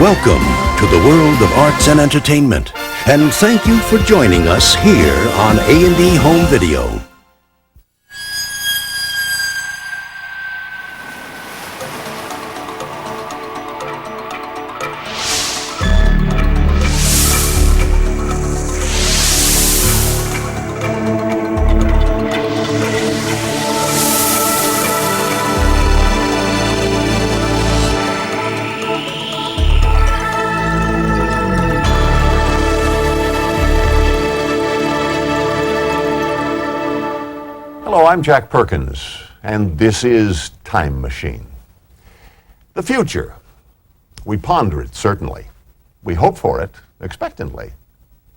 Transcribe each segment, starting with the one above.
Welcome to the world of arts and entertainment, and thank you for joining us here on A&E Home Video. Hello, I'm Jack Perkins, and this is Time Machine. The future. We ponder it, certainly. We hope for it, expectantly.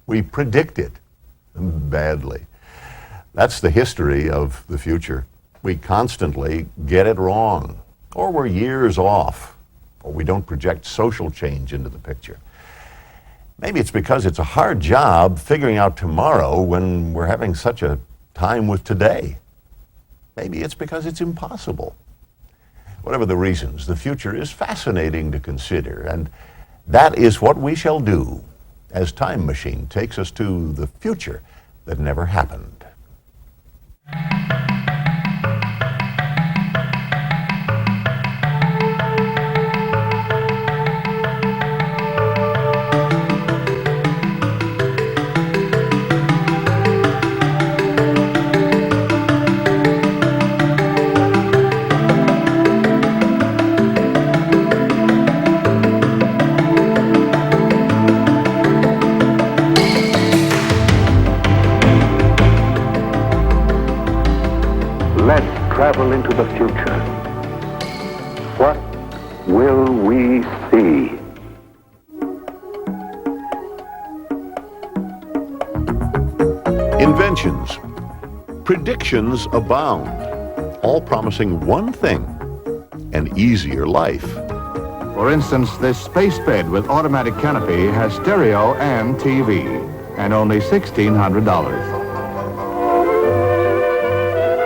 We predict it, badly. That's the history of the future. We constantly get it wrong, or we're years off, or we don't project social change into the picture. Maybe it's because it's a hard job figuring out tomorrow when we're having such a time with today. Maybe it's because it's impossible. Whatever the reasons, the future is fascinating to consider, and that is what we shall do as Time Machine takes us to the future that never happened. Let's travel into the future. What will we see? Inventions, predictions abound, all promising one thing, an easier life. For instance, this space bed with automatic canopy has stereo and TV, and only $1,600.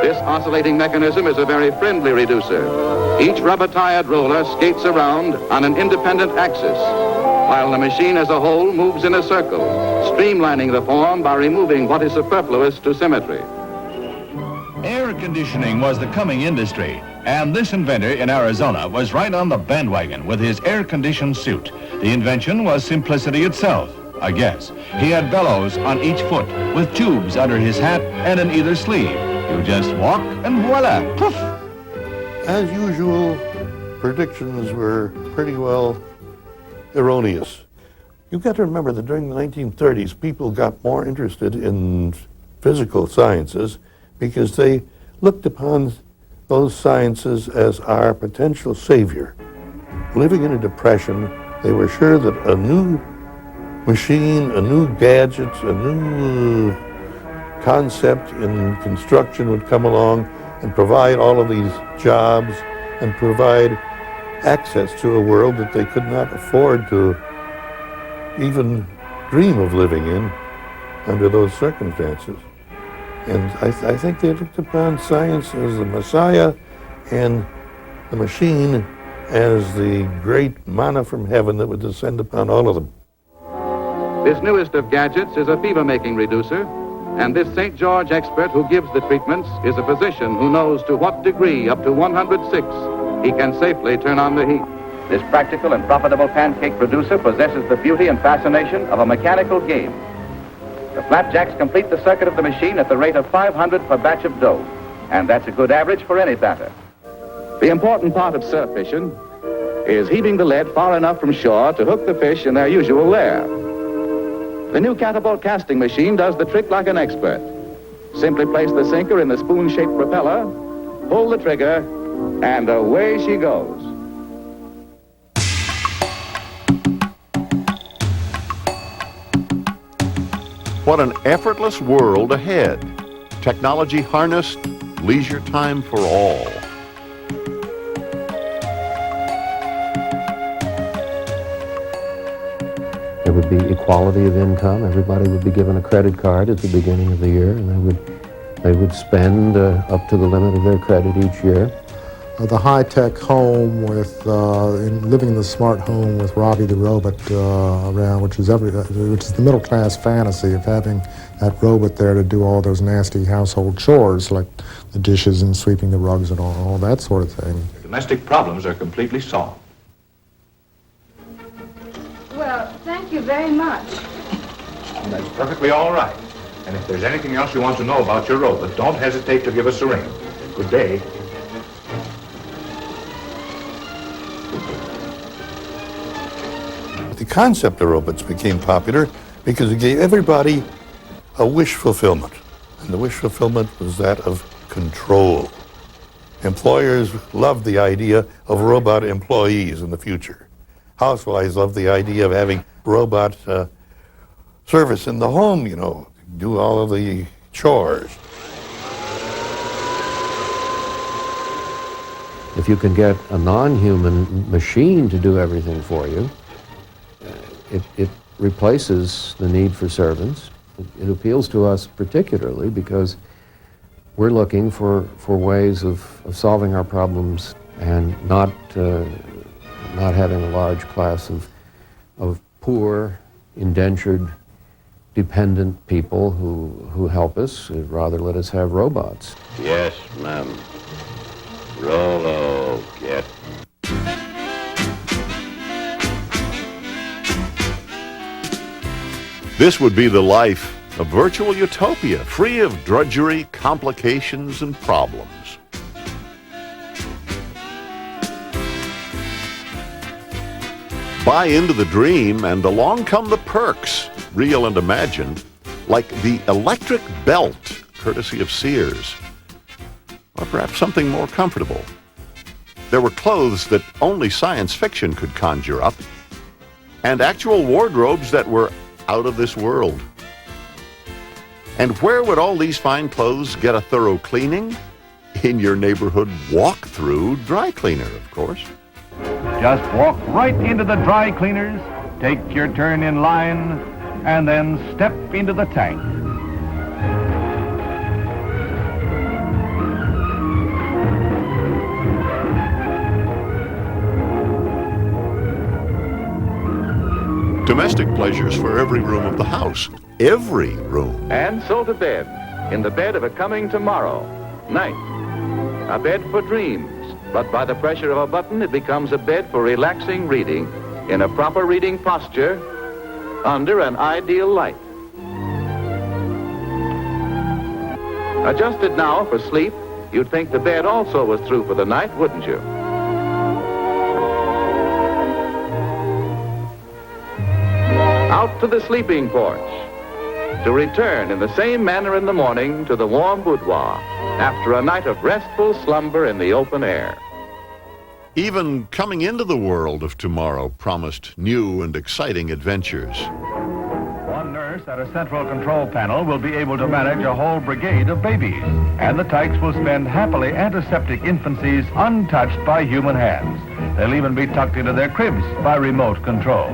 This oscillating mechanism is a very friendly reducer. Each rubber-tired roller skates around on an independent axis, while the machine as a whole moves in a circle, streamlining the form by removing what is superfluous to symmetry. Air conditioning was the coming industry, and this inventor in Arizona was right on the bandwagon with his air-conditioned suit. The invention was simplicity itself, I guess. He had bellows on each foot, with tubes under his hat and in either sleeve. You just walk and voila, poof! As usual, predictions were pretty well erroneous. You've got to remember that during the 1930s, people got more interested in physical sciences because they looked upon those sciences as our potential savior. Living in a depression, they were sure that a new machine, a new gadget, a new concept in construction would come along and provide all of these jobs and provide access to a world that they could not afford to even dream of living in under those circumstances. And I think they looked upon science as the messiah and the machine as the great manna from heaven that would descend upon all of them. This newest of gadgets is a fever-making reducer, and this St. George expert who gives the treatments is a physician who knows to what degree, up to 106, he can safely turn on the heat. This practical and profitable pancake producer possesses the beauty and fascination of a mechanical game. The flapjacks complete the circuit of the machine at the rate of 500 per batch of dough, and that's a good average for any batter. The important part of surf fishing is heaving the lead far enough from shore to hook the fish in their usual lair. The new catapult casting machine does the trick like an expert. Simply place the sinker in the spoon-shaped propeller, pull the trigger, and away she goes. What an effortless world ahead. Technology harnessed, leisure time for all. There would be equality of income. Everybody would be given a credit card at the beginning of the year, and they would spend up to the limit of their credit each year. the high-tech home with living in the smart home with Robbie the robot around, which is the middle-class fantasy of having that robot there to do all those nasty household chores like the dishes and sweeping the rugs and all that sort of thing. Domestic problems are completely solved. Well, thank you very much. That's perfectly all right. And if there's anything else you want to know about your robot, don't hesitate to give us a ring. Good day. The concept of robots became popular because it gave everybody a wish fulfillment. And the wish fulfillment was that of control. Employers loved the idea of robot employees in the future. Housewives loved the idea of having robot service in the home, you know, do all of the chores. If you can get a non-human machine to do everything for you, it replaces the need for servants. It appeals to us particularly because we're looking for ways of solving our problems and not having a large class of poor, indentured, dependent people who help us. Rather let us have robots. Yes, ma'am. Rolo, get. This would be the life, a virtual utopia, free of drudgery, complications, and problems. Buy into the dream, and along come the perks, real and imagined, like the electric belt, courtesy of Sears, or perhaps something more comfortable. There were clothes that only science fiction could conjure up, and actual wardrobes that were out of this world. And where would all these fine clothes get a thorough cleaning? In your neighborhood walk-through dry cleaner, of course. Just walk right into the dry cleaners, take your turn in line, and then step into the tank. Domestic pleasures for every room of the house. Every room. And so to bed, in the bed of a coming tomorrow, night. A bed for dreams, but by the pressure of a button, it becomes a bed for relaxing reading in a proper reading posture under an ideal light. Adjusted now for sleep, you'd think the bed also was through for the night, wouldn't you? Out to the sleeping porch, to return in the same manner in the morning to the warm boudoir after a night of restful slumber in the open air. Even coming into the world of tomorrow promised new and exciting adventures. One nurse at a central control panel will be able to manage a whole brigade of babies, and the tykes will spend happily antiseptic infancies untouched by human hands. They'll even be tucked into their cribs by remote control.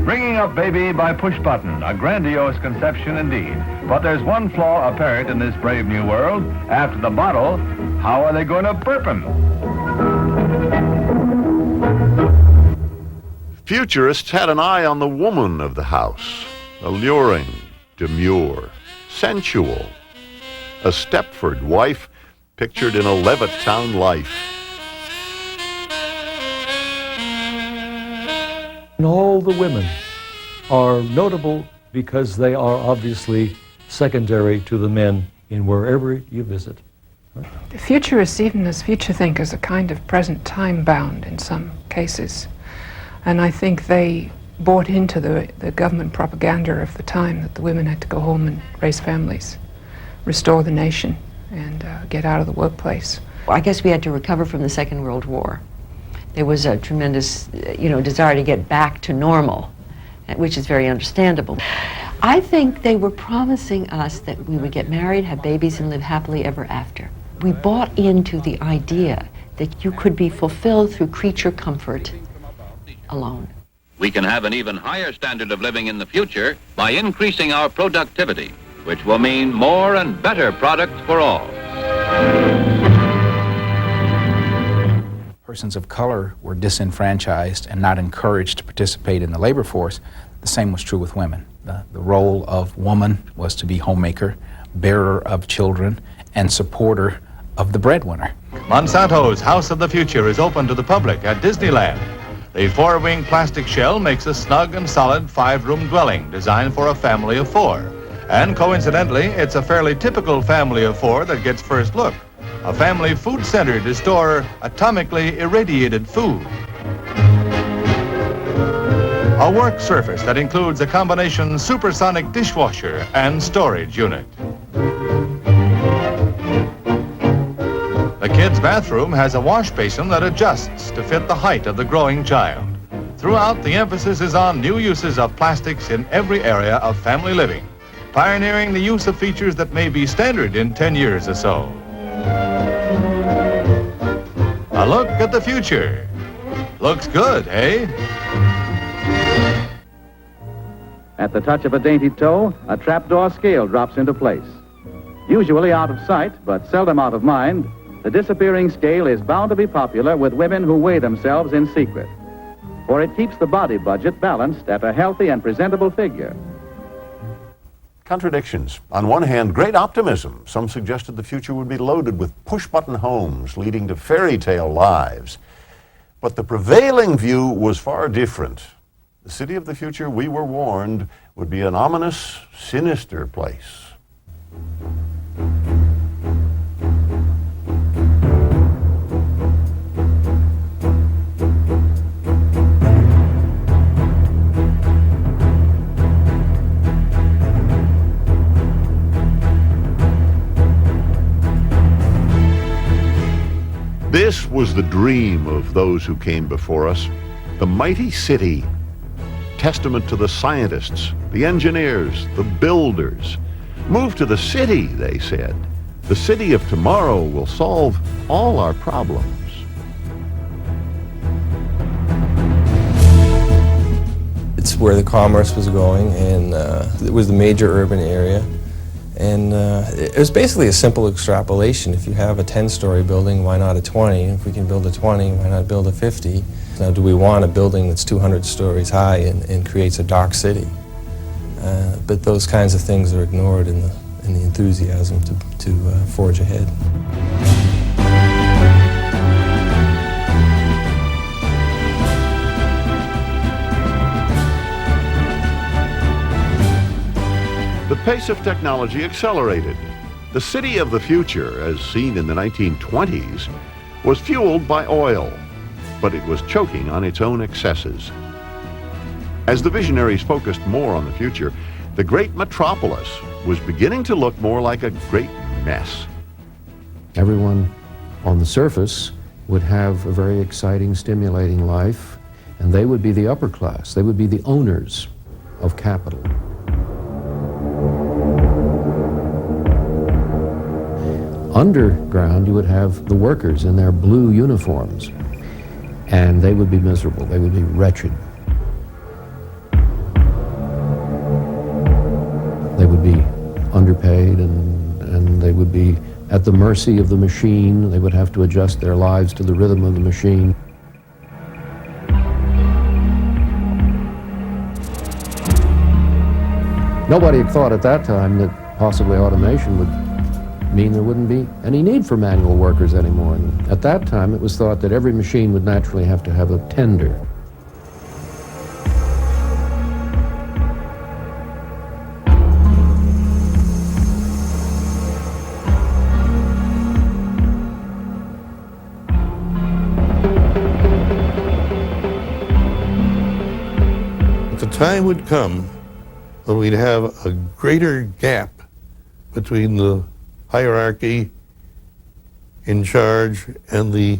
Bringing up baby by push button, a grandiose conception indeed. But there's one flaw apparent in this brave new world. After the bottle, how are they going to burp him? Futurists had an eye on the woman of the house. Alluring, demure, sensual. A Stepford wife pictured in a Levittown life. And all the women are notable because they are obviously secondary to the men in wherever you visit. The futurists, even as future thinkers, are kind of present time bound in some cases. And I think they bought into the government propaganda of the time that the women had to go home and raise families, restore the nation, and get out of the workplace. I guess we had to recover from the Second World War. There was a tremendous, desire to get back to normal, which is very understandable. I think they were promising us that we would get married, have babies, and live happily ever after. We bought into the idea that you could be fulfilled through creature comfort alone. We can have an even higher standard of living in the future by increasing our productivity. which will mean more and better products for all. Persons of color were disenfranchised and not encouraged to participate in the labor force. The same was true with women. The role of woman was to be homemaker, bearer of children, and supporter of the breadwinner. Monsanto's House of the Future is open to the public at Disneyland. The four-wing plastic shell makes a snug and solid 5-room dwelling designed for a family of 4. And coincidentally, it's a fairly typical family of 4 that gets first look. A family food center to store atomically irradiated food. A work surface that includes a combination supersonic dishwasher and storage unit. The kids' bathroom has a wash basin that adjusts to fit the height of the growing child. Throughout, the emphasis is on new uses of plastics in every area of family living, pioneering the use of features that may be standard in 10 years or so. A look at the future. Looks good, eh? At the touch of a dainty toe, a trapdoor scale drops into place. Usually out of sight, but seldom out of mind, the disappearing scale is bound to be popular with women who weigh themselves in secret, for it keeps the body budget balanced at a healthy and presentable figure. Contradictions. On one hand, great optimism. Some suggested the future would be loaded with push-button homes leading to fairy tale lives. But the prevailing view was far different. The city of the future, we were warned, would be an ominous, sinister place. This was the dream of those who came before us, the mighty city, testament to the scientists, the engineers, the builders. Move to the city, they said. The city of tomorrow will solve all our problems. It's where the commerce was going, and it was the major urban area. And it was basically a simple extrapolation. If you have a 10-story building, why not a 20? If we can build a 20, why not build a 50? Now, do we want a building that's 200 stories high and creates a dark city? But those kinds of things are ignored in the enthusiasm to forge ahead. The pace of technology accelerated. The city of the future, as seen in the 1920s, was fueled by oil, but it was choking on its own excesses. As the visionaries focused more on the future, the great metropolis was beginning to look more like a great mess. Everyone on the surface would have a very exciting, stimulating life, and they would be the upper class. They would be the owners of capital. Underground, you would have the workers in their blue uniforms, and they would be miserable. They would be wretched. They would be underpaid, and they would be at the mercy of the machine. They would have to adjust their lives to the rhythm of the machine. Nobody had thought at that time that possibly automation would mean there wouldn't be any need for manual workers anymore. And at that time, it was thought that every machine would naturally have to have a tender. The time would come when we'd have a greater gap between the hierarchy in charge and the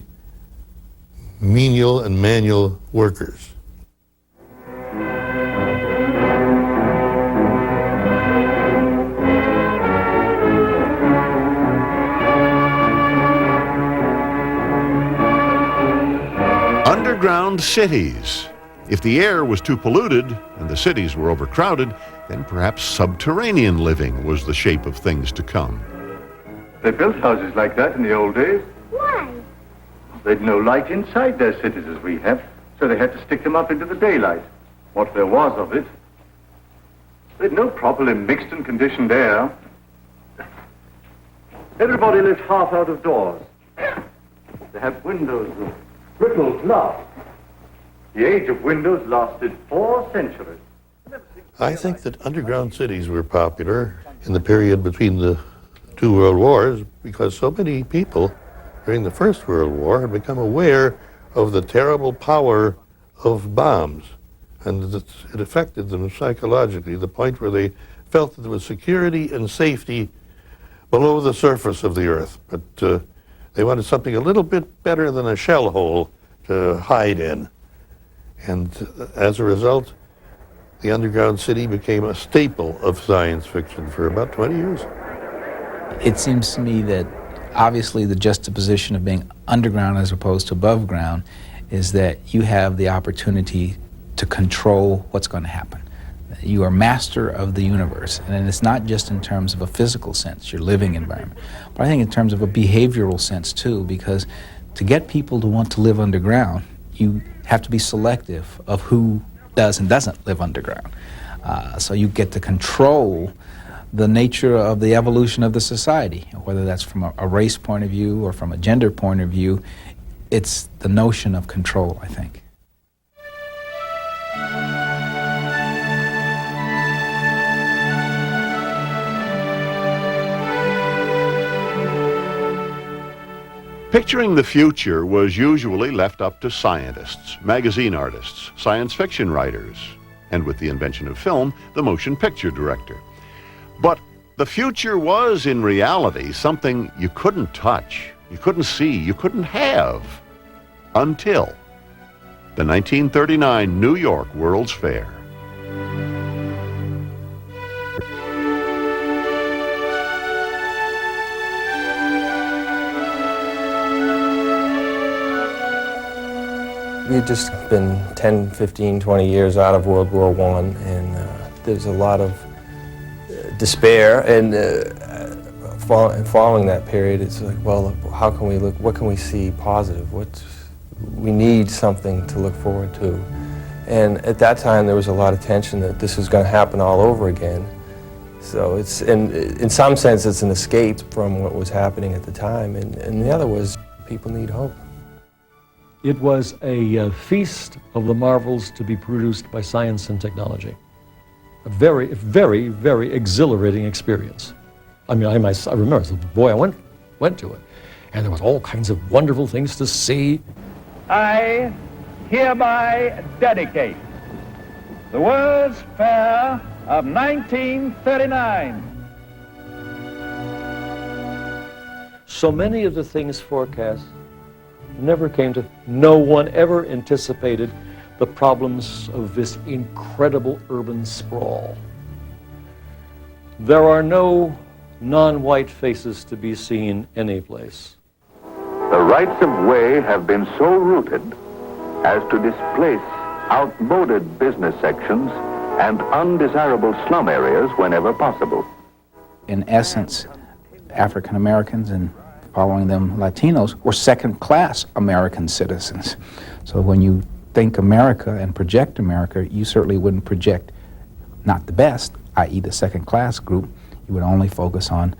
menial and manual workers. Underground cities. If the air was too polluted and the cities were overcrowded, then perhaps subterranean living was the shape of things to come. They built houses like that in the old days. Why? They'd no light inside their cities as we have, so they had to stick them up into the daylight. What there was of it. They'd no properly mixed and conditioned air. Everybody lived half out of doors. They had windows of brittle glass. The age of windows lasted 4 centuries. I think that underground cities were popular in the period between the two world wars because so many people during the First World War had become aware of the terrible power of bombs, and that it affected them psychologically, to the point where they felt that there was security and safety below the surface of the earth, but they wanted something a little bit better than a shell hole to hide in. And as a result, the underground city became a staple of science fiction for about 20 years. It seems to me that obviously the juxtaposition of being underground as opposed to above ground is that you have the opportunity to control what's going to happen. You are master of the universe, and it's not just in terms of a physical sense, your living environment, but I think in terms of a behavioral sense too, because to get people to want to live underground, you have to be selective of who does and doesn't live underground. So you get to control the nature of the evolution of the society, whether that's from a race point of view or from a gender point of view. It's the notion of control, I think. Picturing the future was usually left up to scientists, magazine artists, science fiction writers, and with the invention of film, the motion picture director. But the future was, in reality, something you couldn't touch, you couldn't see, you couldn't have, until the 1939 New York World's Fair. We've just been 10, 15, 20 years out of World War I, and there's a lot of despair, and following that period, it's like, well, how can we look, what can we see positive? We need something to look forward to. And at that time, there was a lot of tension that this was going to happen all over again. So it's, in some sense, it's an escape from what was happening at the time, and the other was people need hope. It was a feast of the marvels to be produced by science and technology. A very, very, very exhilarating experience. I mean, I remember, as a boy, I went to it, and there was all kinds of wonderful things to see. I hereby dedicate the World's Fair of 1939. So many of the things forecast never came to, no one ever anticipated the problems of this incredible urban sprawl. There are no non-white faces to be seen anyplace. The rights of way have been so rooted as to displace outmoded business sections and undesirable slum areas whenever possible. In essence, African Americans and following them Latinos were second-class American citizens. So when you think America and project America, you certainly wouldn't project not the best, i.e. the second-class group. You would only focus on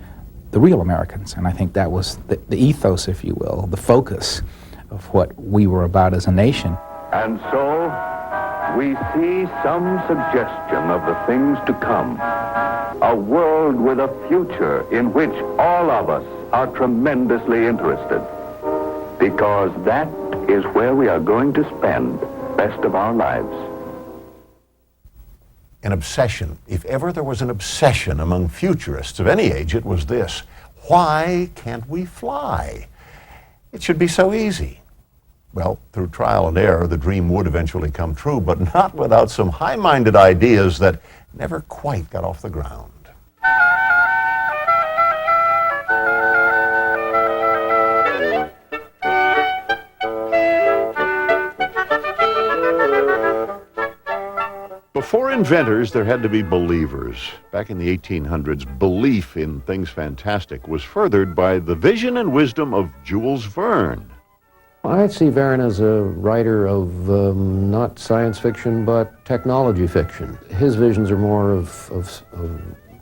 the real Americans. And I think that was the ethos, if you will, the focus of what we were about as a nation. And so we see some suggestion of the things to come. A world with a future in which all of us are tremendously interested, because that is where we are going to spend the best of our lives. An obsession. If ever there was an obsession among futurists of any age, it was this. Why can't we fly? It should be so easy. Well, through trial and error, the dream would eventually come true, but not without some high-minded ideas that never quite got off the ground. For inventors, there had to be believers. Back in the 1800s, belief in things fantastic was furthered by the vision and wisdom of Jules Verne. I see Verne as a writer of not science fiction, but technology fiction. His visions are more of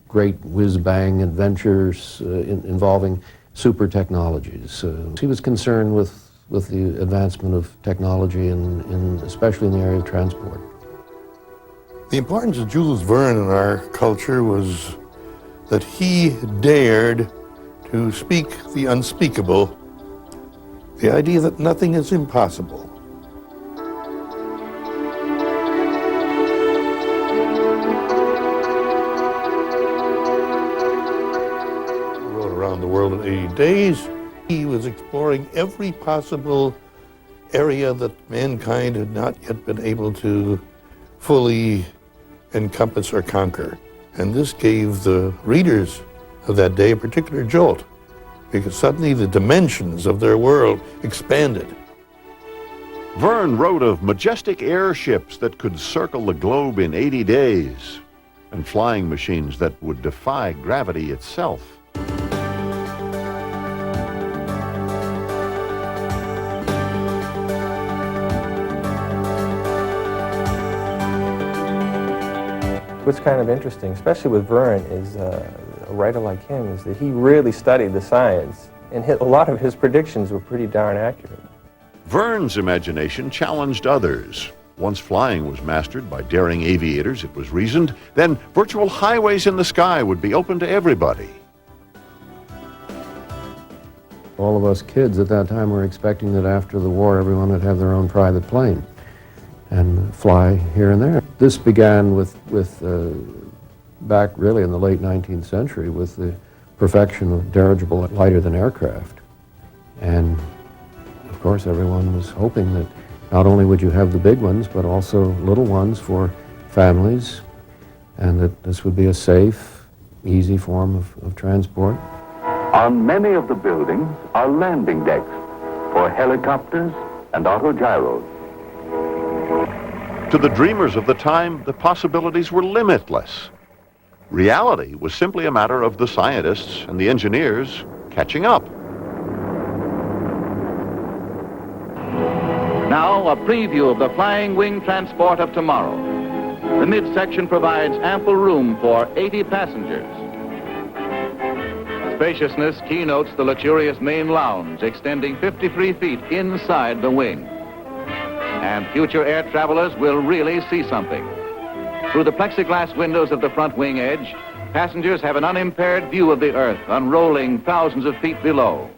great whiz-bang adventures involving super technologies. He was concerned with the advancement of technology, especially in the area of transport. The importance of Jules Verne in our culture was that he dared to speak the unspeakable, the idea that nothing is impossible. He rode around the world in 80 days. He was exploring every possible area that mankind had not yet been able to fully encompass or conquer. And this gave the readers of that day a particular jolt, because suddenly the dimensions of their world expanded. Verne wrote of majestic airships that could circle the globe in 80 days, and flying machines that would defy gravity itself. What's kind of interesting, especially with Verne, is a writer like him, is that he really studied the science, and a lot of his predictions were pretty darn accurate. Verne's imagination challenged others. Once flying was mastered by daring aviators, it was reasoned, then virtual highways in the sky would be open to everybody. All of us kids at that time were expecting that after the war everyone would have their own private plane and fly here and there. This began with back really in the late 19th century with the perfection of dirigible lighter-than aircraft. And of course everyone was hoping that not only would you have the big ones, but also little ones for families, and that this would be a safe, easy form of transport. On many of the buildings are landing decks for helicopters and autogyros. To the dreamers of the time, the possibilities were limitless. Reality was simply a matter of the scientists and the engineers catching up. Now, a preview of the flying wing transport of tomorrow. The midsection provides ample room for 80 passengers. Spaciousness keynotes the luxurious main lounge, extending 53 feet inside the wing. And future air travelers will really see something. Through the plexiglass windows of the front wing edge, passengers have an unimpaired view of the Earth unrolling thousands of feet below.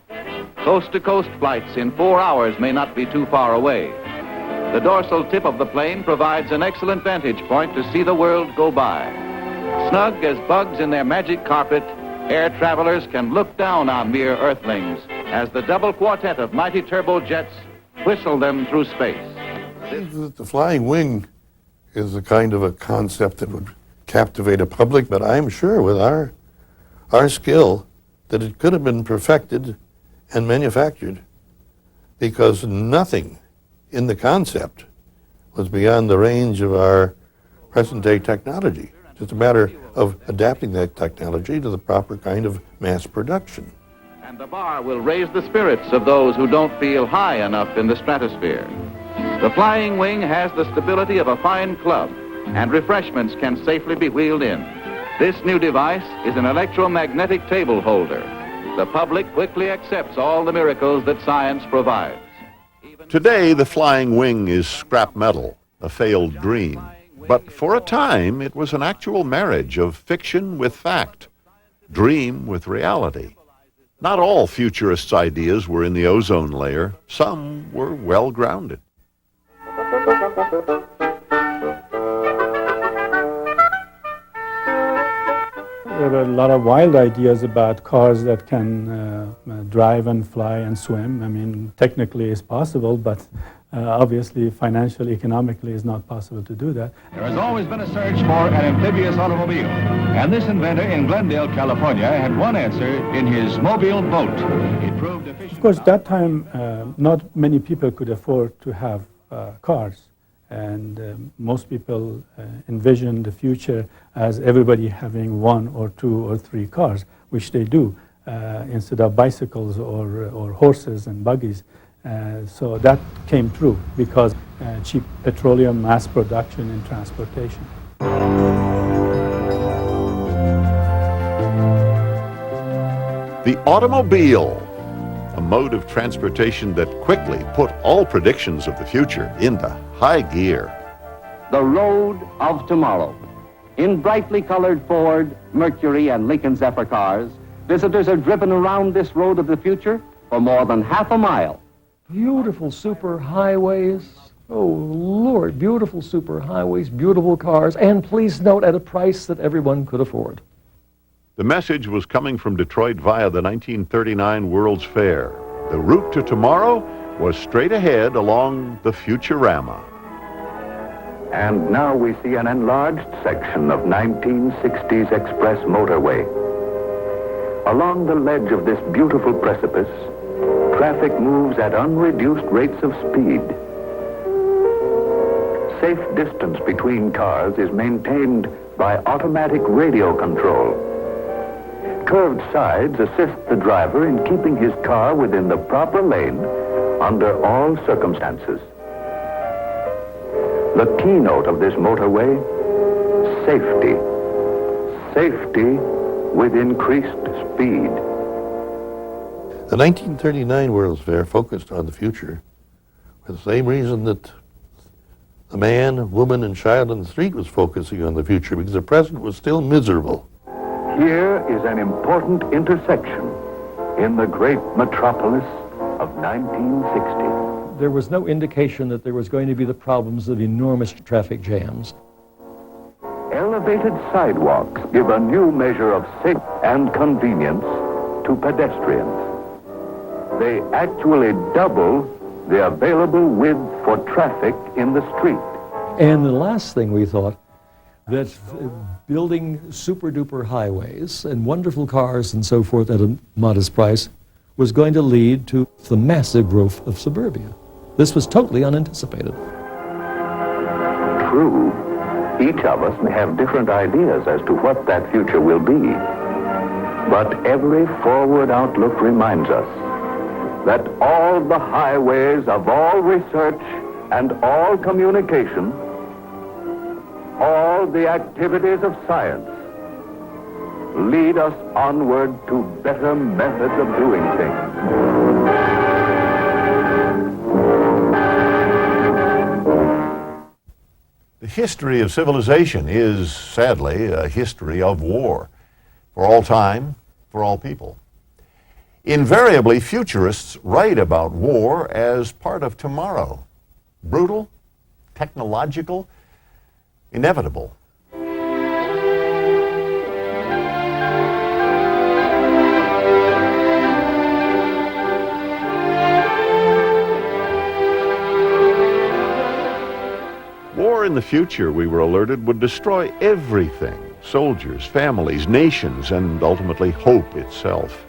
Coast-to-coast flights in 4 hours may not be too far away. The dorsal tip of the plane provides an excellent vantage point to see the world go by. Snug as bugs in their magic carpet, air travelers can look down on mere Earthlings as the double quartet of mighty turbojets whistle them through space. The flying wing is a kind of a concept that would captivate a public, but I'm sure with our skill that it could have been perfected and manufactured, because nothing in the concept was beyond the range of our present-day technology. It's just a matter of adapting that technology to the proper kind of mass production. And the bar will raise the spirits of those who don't feel high enough in the stratosphere. The flying wing has the stability of a fine club, and refreshments can safely be wheeled in. This new device is an electromagnetic table holder. The public quickly accepts all the miracles that science provides. Today, the flying wing is scrap metal, a failed dream. But for a time, it was an actual marriage of fiction with fact, dream with reality. Not all futurists' ideas were in the ozone layer. Some were well-grounded. There are a lot of wild ideas about cars that can drive and fly and swim. I mean, technically it's possible, but obviously financially, economically, it's not possible to do that. There has always been a search for an amphibious automobile, and this inventor in Glendale, California, had one answer in his mobile boat. It proved efficient. Of course, that time, not many people could afford to have cars. And most people envision the future as everybody having 1 or 2 or 3 cars, which they do, instead of bicycles or horses and buggies. So that came true because cheap petroleum, mass production, and transportation. The automobile, a mode of transportation that quickly put all predictions of the future into high gear. The road of tomorrow. In brightly colored Ford, Mercury, and Lincoln Zephyr cars, visitors are driven around this road of the future for more than half a mile. Beautiful super highways. Oh, Lord, beautiful super highways, beautiful cars, and please note at a price that everyone could afford. The message was coming from Detroit via the 1939 World's Fair. The route to tomorrow was straight ahead along the Futurama. And now we see an enlarged section of 1960s express motorway. Along the ledge of this beautiful precipice, traffic moves at unreduced rates of speed. Safe distance between cars is maintained by automatic radio control. Curved sides assist the driver in keeping his car within the proper lane under all circumstances. The keynote of this motorway, safety. Safety with increased speed. The 1939 World's Fair focused on the future for the same reason that the man, woman, and child on the street was focusing on the future, because the present was still miserable. Here is an important intersection in the great metropolis of 1960. There was no indication that there was going to be the problems of enormous traffic jams. Elevated sidewalks give a new measure of safety and convenience to pedestrians. They actually double the available width for traffic in the street. And the last thing we thought, that building super-duper highways and wonderful cars and so forth at a modest price was going to lead to the massive growth of suburbia. This was totally unanticipated. True, each of us may have different ideas as to what that future will be. But every forward outlook reminds us that all the highways of all research and all communication, all the activities of science, lead us onward to better methods of doing things. The history of civilization is, sadly, a history of war. For all time, for all people. Invariably, futurists write about war as part of tomorrow. Brutal, technological, inevitable. War in the future, we were alerted, would destroy everything. Soldiers, families, nations, and ultimately hope itself.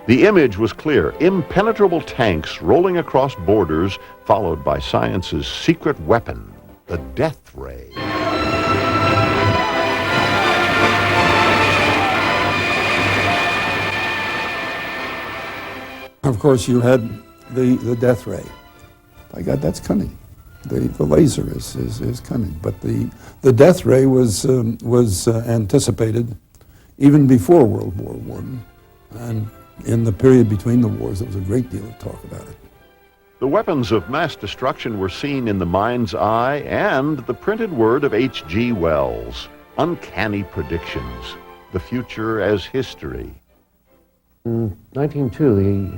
The image was clear. Impenetrable tanks rolling across borders, followed by science's secret weapon, the death ray. Of course, you had the death ray. By God, that's coming. The laser is coming, but the death ray was anticipated even before World War I, and in the period between the wars, there was a great deal of talk about it. The weapons of mass destruction were seen in the mind's eye and the printed word of H.G. Wells. Uncanny predictions. The future as history. In 1902,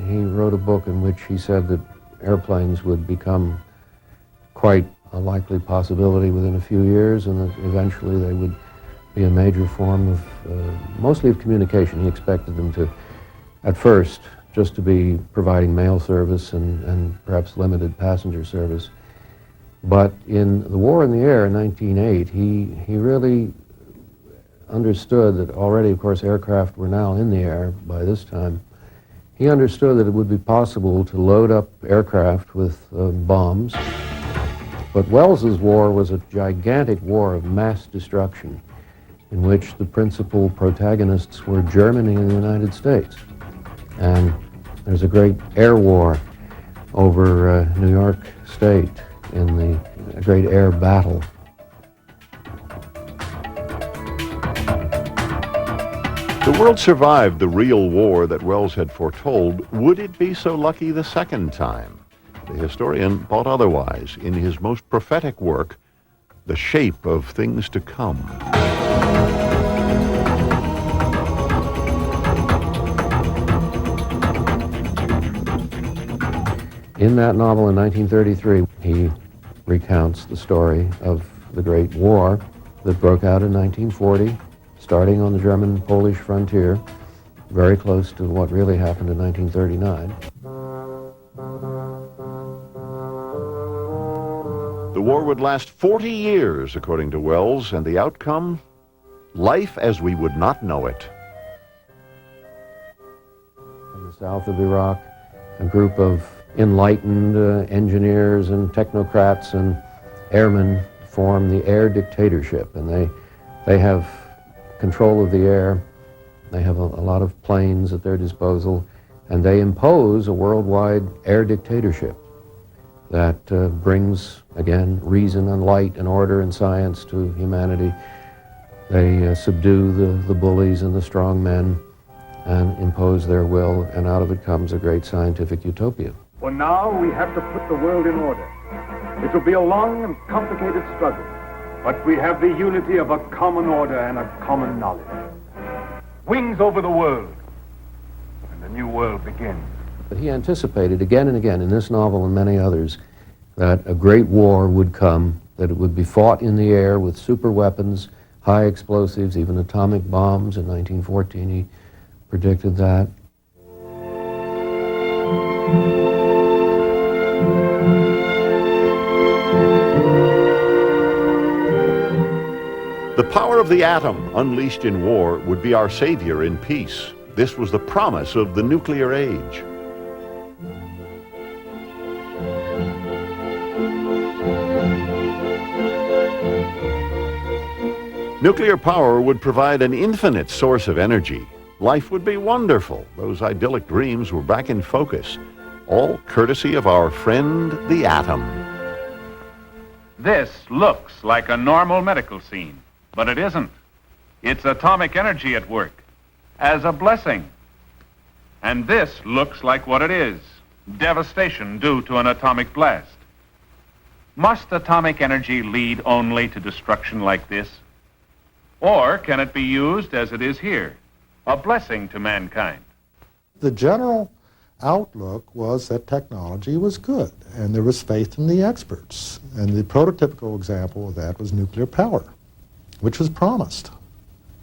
he wrote a book in which he said that airplanes would become quite a likely possibility within a few years, and that eventually they would be a major form of, mostly of communication. He expected them to, at first, just to be providing mail service and perhaps limited passenger service. But in The War in the Air in 1908, he really understood that already, of course, aircraft were now in the air by this time. He understood that it would be possible to load up aircraft with bombs But Wells's war was a gigantic war of mass destruction in which the principal protagonists were Germany and the United States. And there's a great air war over New York State in the great air battle. The world survived the real war that Wells had foretold. Would it be so lucky the second time? The historian thought otherwise in his most prophetic work, The Shape of Things to Come. In that novel in 1933, he recounts the story of the Great War that broke out in 1940, starting on the German-Polish frontier, very close to what really happened in 1939. The war would last 40 years, according to Wells, and the outcome? Life as we would not know it. In the south of Iraq, a group of enlightened engineers and technocrats and airmen form the air dictatorship, and they have control of the air. They have a lot of planes at their disposal, and they impose a worldwide air dictatorship that brings, again, reason and light and order and science to humanity. They subdue the bullies and the strong men and impose their will, and out of it comes a great scientific utopia. For now, we have to put the world in order. It will be a long and complicated struggle, but we have the unity of a common order and a common knowledge. Wings over the world, and the new world begins. But he anticipated again and again in this novel and many others that a great war would come, that it would be fought in the air with super weapons, high explosives, even atomic bombs. In 1914 he predicted that. The power of the atom, unleashed in war, would be our savior in peace. This was the promise of the nuclear age. Nuclear power would provide an infinite source of energy. Life would be wonderful. Those idyllic dreams were back in focus, all courtesy of our friend, the atom. This looks like a normal medical scene, but it isn't. It's atomic energy at work, as a blessing. And this looks like what it is, devastation due to an atomic blast. Must atomic energy lead only to destruction like this? Or can it be used as it is here, a blessing to mankind? The general outlook was that technology was good, and there was faith in the experts. And the prototypical example of that was nuclear power, which was promised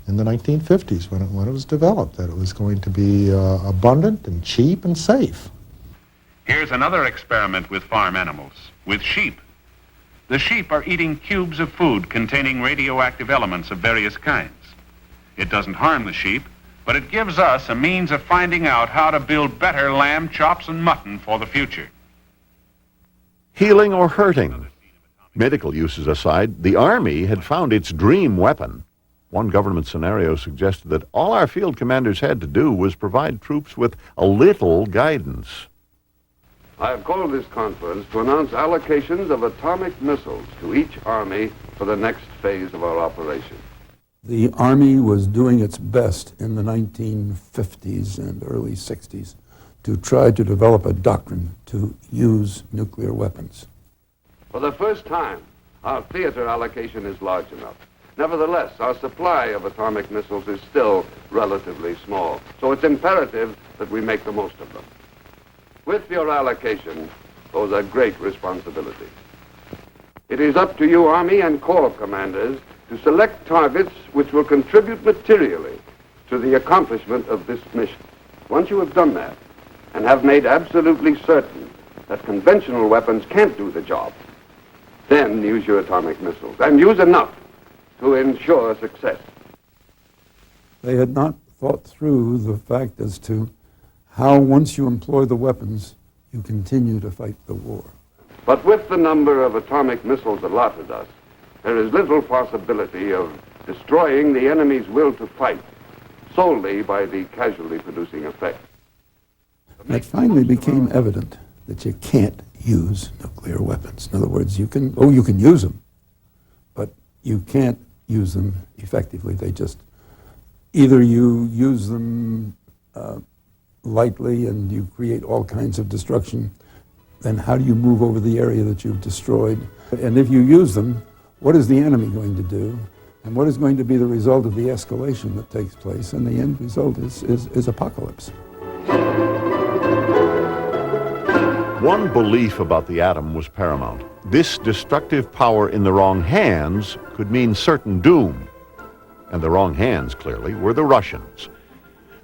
in the 1950s when it was developed, that it was going to be abundant and cheap and safe. Here's another experiment with farm animals, with sheep. The sheep are eating cubes of food containing radioactive elements of various kinds. It doesn't harm the sheep, but it gives us a means of finding out how to build better lamb chops and mutton for the future. Healing or hurting? Medical uses aside, the Army had found its dream weapon. One government scenario suggested that all our field commanders had to do was provide troops with a little guidance. I have called this conference to announce allocations of atomic missiles to each Army for the next phase of our operation. The Army was doing its best in the 1950s and early 60s to try to develop a doctrine to use nuclear weapons. For the first time, our theater allocation is large enough. Nevertheless, our supply of atomic missiles is still relatively small, so it's imperative that we make the most of them. With your allocation goes a great responsibility. It is up to you, Army and Corps commanders, to select targets which will contribute materially to the accomplishment of this mission. Once you have done that, and have made absolutely certain that conventional weapons can't do the job, then use your atomic missiles, and use enough to ensure success. They had not thought through the fact as to how, once you employ the weapons, you continue to fight the war. But with the number of atomic missiles allotted us, there is little possibility of destroying the enemy's will to fight solely by the casualty-producing effect. And it finally became evident that you can't use nuclear weapons. In other words, you can use them, but you can't use them effectively. They just, either you use them lightly and you create all kinds of destruction, then how do you move over the area that you've destroyed? And if you use them, what is the enemy going to do? And what is going to be the result of the escalation that takes place? And the end result is apocalypse. One belief about the atom was paramount. This destructive power in the wrong hands could mean certain doom. And the wrong hands, clearly, were the Russians.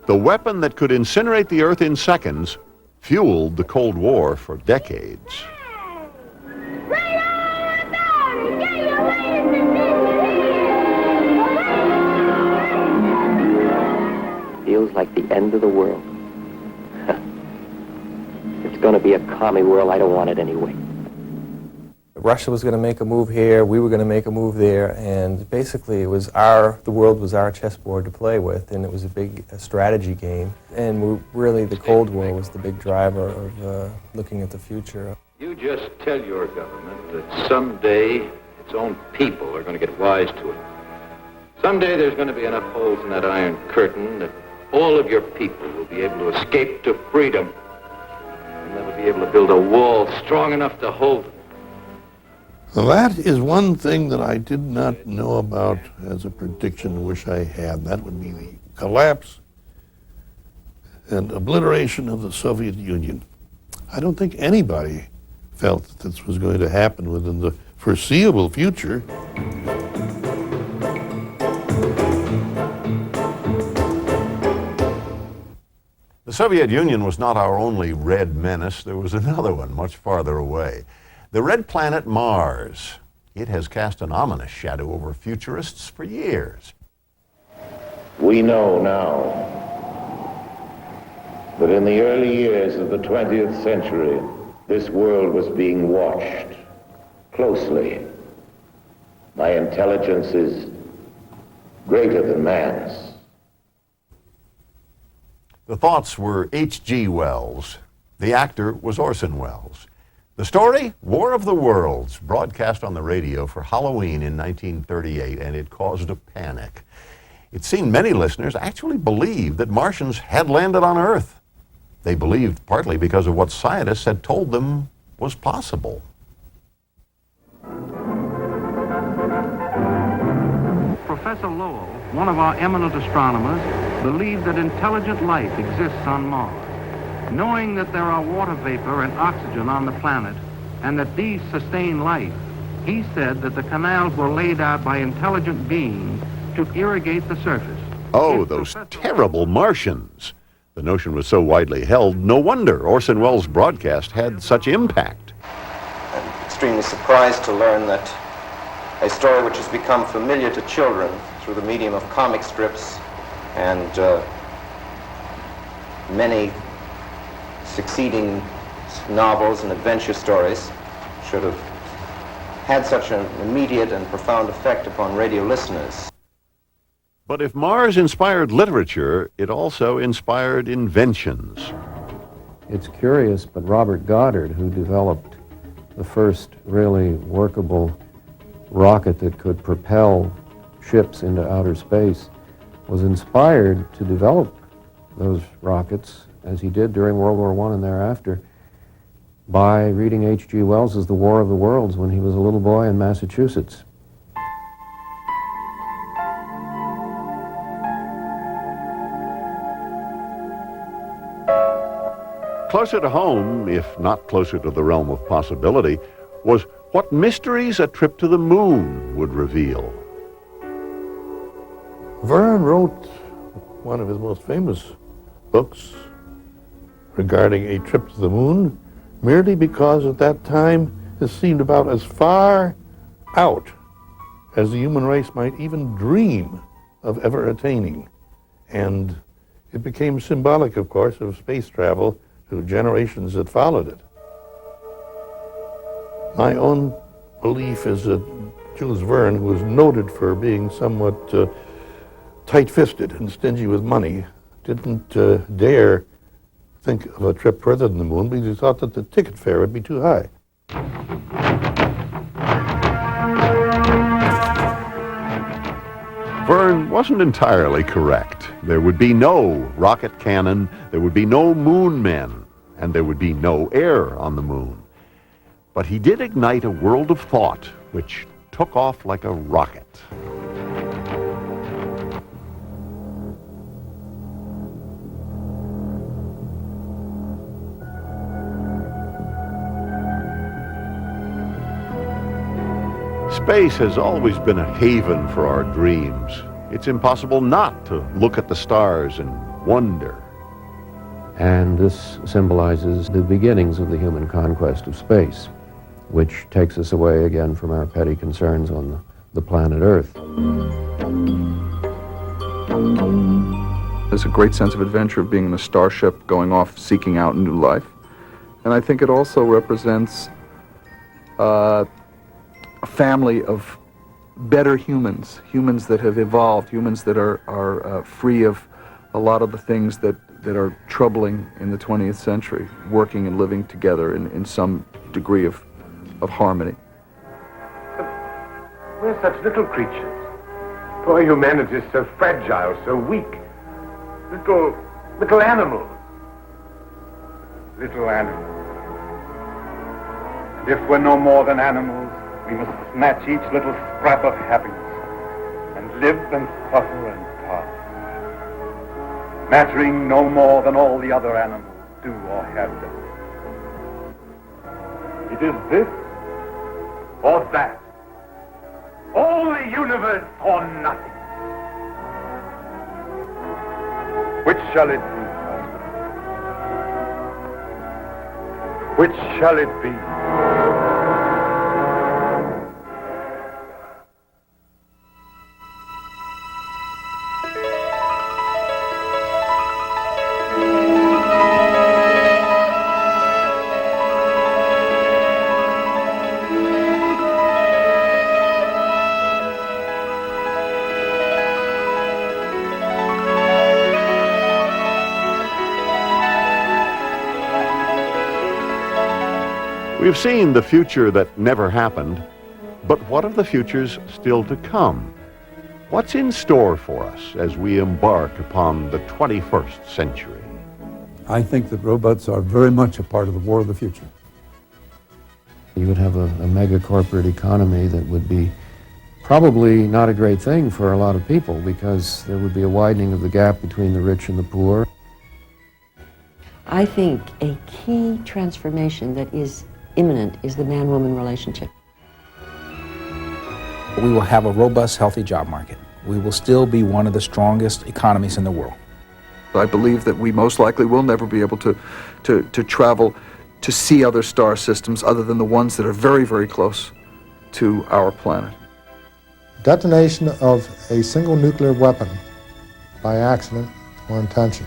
The weapon that could incinerate the Earth in seconds fueled the Cold War for decades. Feels like the end of the world. It's going to be a commie world. I don't want it anyway. Russia was going to make a move here, we were going to make a move there, and basically it was the world was our chessboard to play with, and it was a big strategy game. And really the Cold War was the big driver of looking at the future. You just tell your government that someday its own people are going to get wise to it. Someday there's going to be enough holes in that Iron Curtain that all of your people will be able to escape to freedom. You'll never be able to build a wall strong enough to hold them. That is one thing that I did not know about as a prediction and wish I had. That would be the collapse and obliteration of the Soviet Union. I don't think anybody felt that this was going to happen within the foreseeable future. The Soviet Union was not our only red menace. There was another one much farther away. The red planet Mars. It has cast an ominous shadow over futurists for years. We know now that in the early years of the 20th century, this world was being watched closely by intelligences greater than man's. The thoughts were H.G. Wells. The actor was Orson Welles. The story, War of the Worlds, broadcast on the radio for Halloween in 1938, and it caused a panic. It seemed many listeners actually believed that Martians had landed on Earth. They believed partly because of what scientists had told them was possible. Professor Lowell, one of our eminent astronomers, believed that intelligent life exists on Mars. Knowing that there are water vapor and oxygen on the planet, and that these sustain life, he said that the canals were laid out by intelligent beings to irrigate the surface. Oh, those terrible Martians. The notion was so widely held, no wonder Orson Welles' broadcast had such impact. I'm extremely surprised to learn that a story which has become familiar to children through the medium of comic strips and many succeeding novels and adventure stories should have had such an immediate and profound effect upon radio listeners. But if Mars inspired literature, it also inspired inventions. It's curious, but Robert Goddard, who developed the first really workable rocket that could propel ships into outer space, was inspired to develop those rockets, as he did during World War I and thereafter, by reading H.G. Wells' The War of the Worlds when he was a little boy in Massachusetts. Closer to home, if not closer to the realm of possibility, was what mysteries a trip to the moon would reveal. Verne wrote one of his most famous books regarding a trip to the moon merely because at that time it seemed about as far out as the human race might even dream of ever attaining. And it became symbolic, of course, of space travel to generations that followed it. My own belief is that Jules Verne, who was noted for being somewhat tight-fisted and stingy with money, didn't dare think of a trip further than the moon because he thought that the ticket fare would be too high. Verne wasn't entirely correct. There would be no rocket cannon, there would be no moon men, and there would be no air on the moon. But he did ignite a world of thought which took off like a rocket. Space has always been a haven for our dreams. It's impossible not to look at the stars and wonder. And this symbolizes the beginnings of the human conquest of space, which takes us away again from our petty concerns on the planet Earth. There's a great sense of adventure of being in a starship, going off, seeking out new life. And I think it also represents a family of better humans, humans that have evolved, humans that are free of a lot of the things that are troubling in the 20th century, working and living together in some degree of harmony. We're such little creatures. Poor humanity is so fragile, so weak. Little animals. Little animals. And if we're no more than animals, we must snatch each little scrap of happiness and live and suffer and pass, mattering no more than all the other animals do or have done. It is this or that. All the universe or nothing. Which shall it be, husband? Which shall it be? We've seen the future that never happened, but what of the futures still to come? What's in store for us as we embark upon the 21st century? I think that robots are very much a part of the war of the future. You would have a mega corporate economy that would be probably not a great thing for a lot of people because there would be a widening of the gap between the rich and the poor. I think a key transformation that is imminent is the man-woman relationship. We will have a robust, healthy job market. We will still be one of the strongest economies in the world. I believe that we most likely will never be able to travel to see other star systems other than the ones that are very, very close to our planet. Detonation of a single nuclear weapon by accident or intention.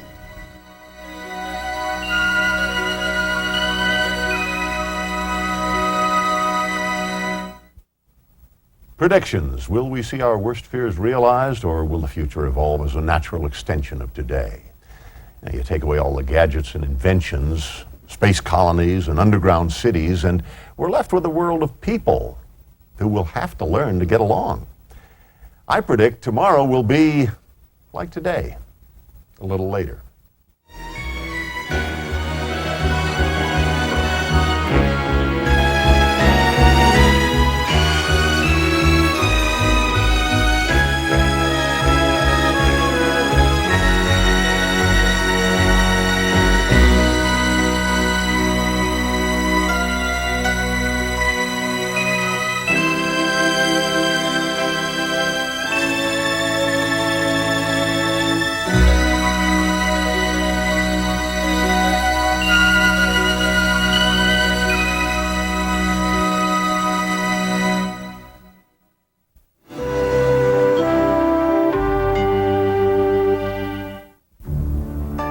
Predictions. Will we see our worst fears realized, or will the future evolve as a natural extension of today? Now, you take away all the gadgets and inventions, space colonies and underground cities, and we're left with a world of people who will have to learn to get along. I predict tomorrow will be like today, a little later.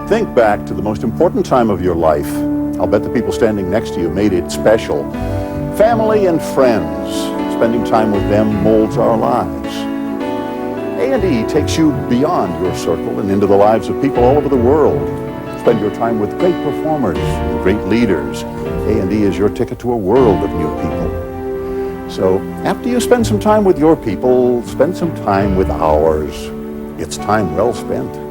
Think back to the most important time of your life. I'll bet the people standing next to you made it special. Family and friends, spending time with them molds our lives. A&E takes you beyond your circle and into the lives of people all over the world. Spend your time with great performers and great leaders. A&E is your ticket to a world of new people. So after you spend some time with your people, spend some time with ours. It's time well spent.